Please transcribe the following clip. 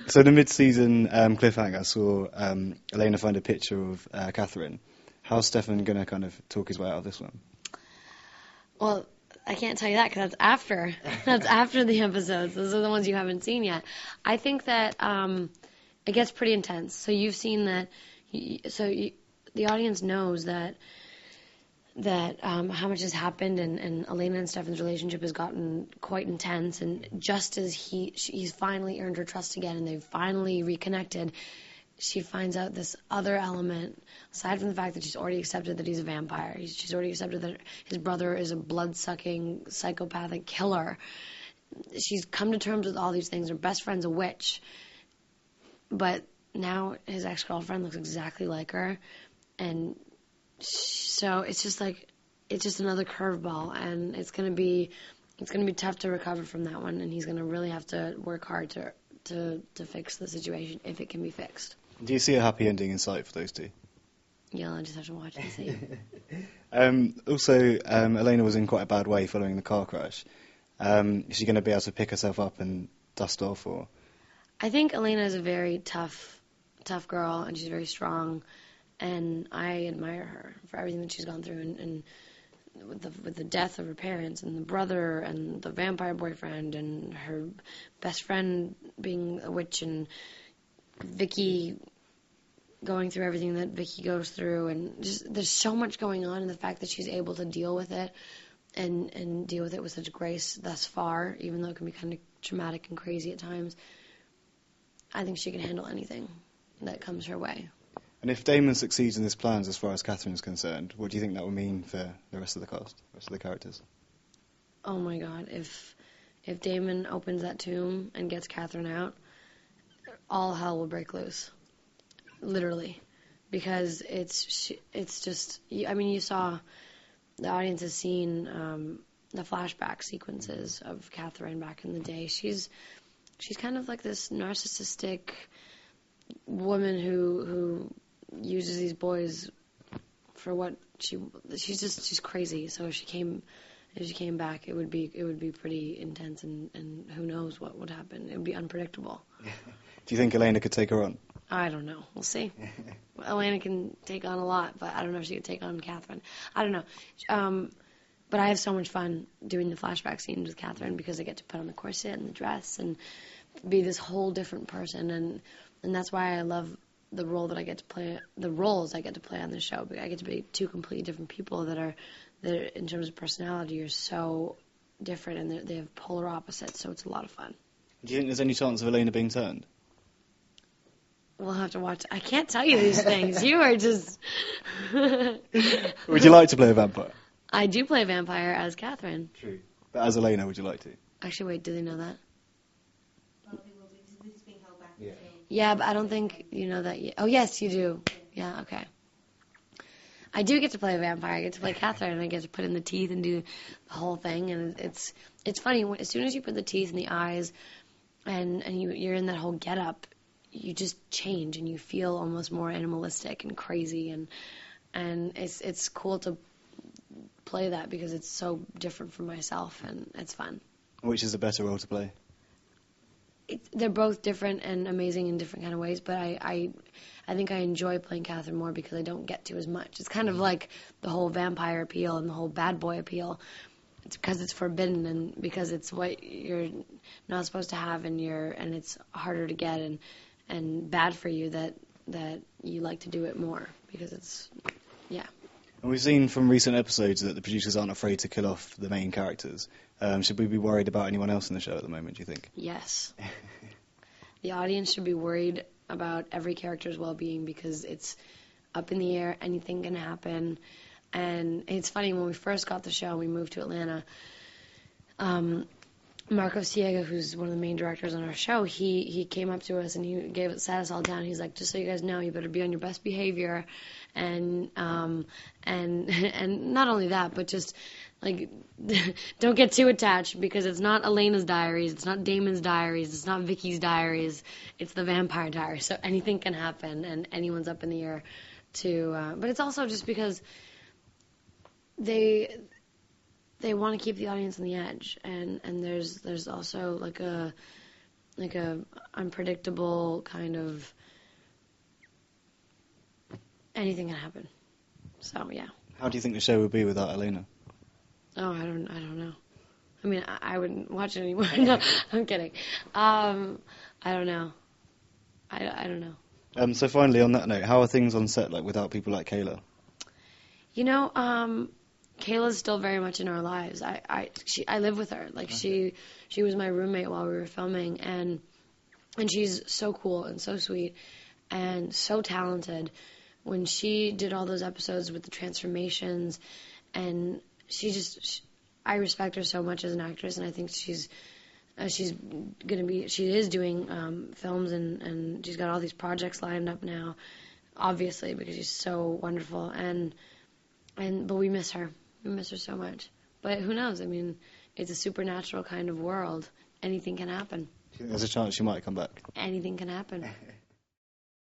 So in the mid-season cliffhanger, I saw Elena find a picture of Catherine. How's Stefan going to kind of talk his way out of this one? Well, I can't tell you that because that's after. That's after the episodes. Those are the ones you haven't seen yet. I think that it gets pretty intense. So you've seen that. The audience knows that how much has happened, and Elena and Stefan's relationship has gotten quite intense. And just as he's finally earned her trust again, and they've finally reconnected, she finds out this other element, aside from the fact that she's already accepted that he's a vampire. She's already accepted that his brother is a blood-sucking, psychopathic killer. She's come to terms with all these things. Her best friend's a witch. But now his ex-girlfriend looks exactly like her. And so it's just another curveball. And it's going to be tough to recover from that one. And he's going to really have to work hard to fix the situation if it can be fixed. Do you see a happy ending in sight for those two? Yeah, I'll just have to watch and see. Also, Elena was in quite a bad way following the car crash. Is she going to be able to pick herself up and dust off? Or I think Elena is a very tough girl, and she's very strong, and I admire her for everything that she's gone through, and with the death of her parents, and the brother, and the vampire boyfriend, and her best friend being a witch, and Vicky going through everything that Vicky goes through, and just there's so much going on, and the fact that she's able to deal with it and deal with it with such grace thus far, even though it can be kind of traumatic and crazy at times, I think she can handle anything that comes her way. And if Damon succeeds in his plans as far as Catherine is concerned, what do you think that would mean for the rest of the cast, the rest of the characters? Oh my God, if Damon opens that tomb and gets Catherine out, all hell will break loose, literally, because it's just. I mean, you saw, the audience has seen the flashback sequences of Catherine back in the day. She's kind of like this narcissistic woman who uses these boys for what she's crazy. So if she came back, it would be pretty intense, and who knows what would happen. It would be unpredictable. Do you think Elena could take her on? I don't know. We'll see. Elena can take on a lot, but I don't know if she could take on Catherine. I don't know. But I have so much fun doing the flashback scenes with Catherine because I get to put on the corset and the dress and be this whole different person, and that's why I love the role that I get to play, the roles I get to play on this show. I get to be two completely different people that are in terms of personality are so different, and they have polar opposites, so it's a lot of fun. Do you think there's any chance of Elena being turned? We'll have to watch. I can't tell you these things. You are just... Would you like to play a vampire? I do play a vampire as Catherine. True. But as Elena, would you like to? Actually, wait, do they know that? Well, they will be, because this is being held back. Yeah. Yeah, but I don't think you know that yet. Oh, yes, you do. Yeah, okay. I do get to play a vampire. I get to play Catherine, and I get to put in the teeth and do the whole thing. And it's funny. As soon as you put the teeth and the eyes and you're in that whole get-up, you just change, and you feel almost more animalistic and crazy. And it's cool to play that because it's so different from myself, and it's fun. Which is a better role to play? They're both different and amazing in different kind of ways, but I think I enjoy playing Catherine more because I don't get to as much. It's kind of like the whole vampire appeal and the whole bad boy appeal. It's because it's forbidden and because it's what you're not supposed to have, and it's harder to get and bad for you that you like to do it more because it's, yeah. And we've seen from recent episodes that the producers aren't afraid to kill off the main characters. Should we be worried about anyone else in the show at the moment, do you think? Yes. The audience should be worried about every character's well-being because it's up in the air. Anything can happen. And it's funny, when we first got the show, we moved to Atlanta, Marco Siega, who's one of the main directors on our show, he came up to us and he sat us all down. He's like, just so you guys know, you better be on your best behavior, and not only that, but just like don't get too attached because it's not Elena's diaries, it's not Damon's diaries, it's not Vicky's diaries, it's the vampire diaries. So anything can happen, and anyone's up in the air too. But it's also just because they want to keep the audience on the edge, and there's also like a like a unpredictable kind of anything can happen. So yeah. How do you think the show would be without Elena? Oh, I don't know. I mean, I wouldn't watch it anymore. No, I'm kidding. I don't know. I don't know. So finally, on that note, how are things on set like without people like Kayla? You know, Kayla's still very much in our lives. I live with her. Like she was my roommate while we were filming, and she's so cool and so sweet and so talented. When she did all those episodes with the transformations, and I respect her so much as an actress, and I think she is doing films, and she's got all these projects lined up now, obviously, because she's so wonderful, but we miss her. We miss her so much. But who knows? I mean, it's a supernatural kind of world. Anything can happen. Do you think there's a chance she might come back? Anything can happen.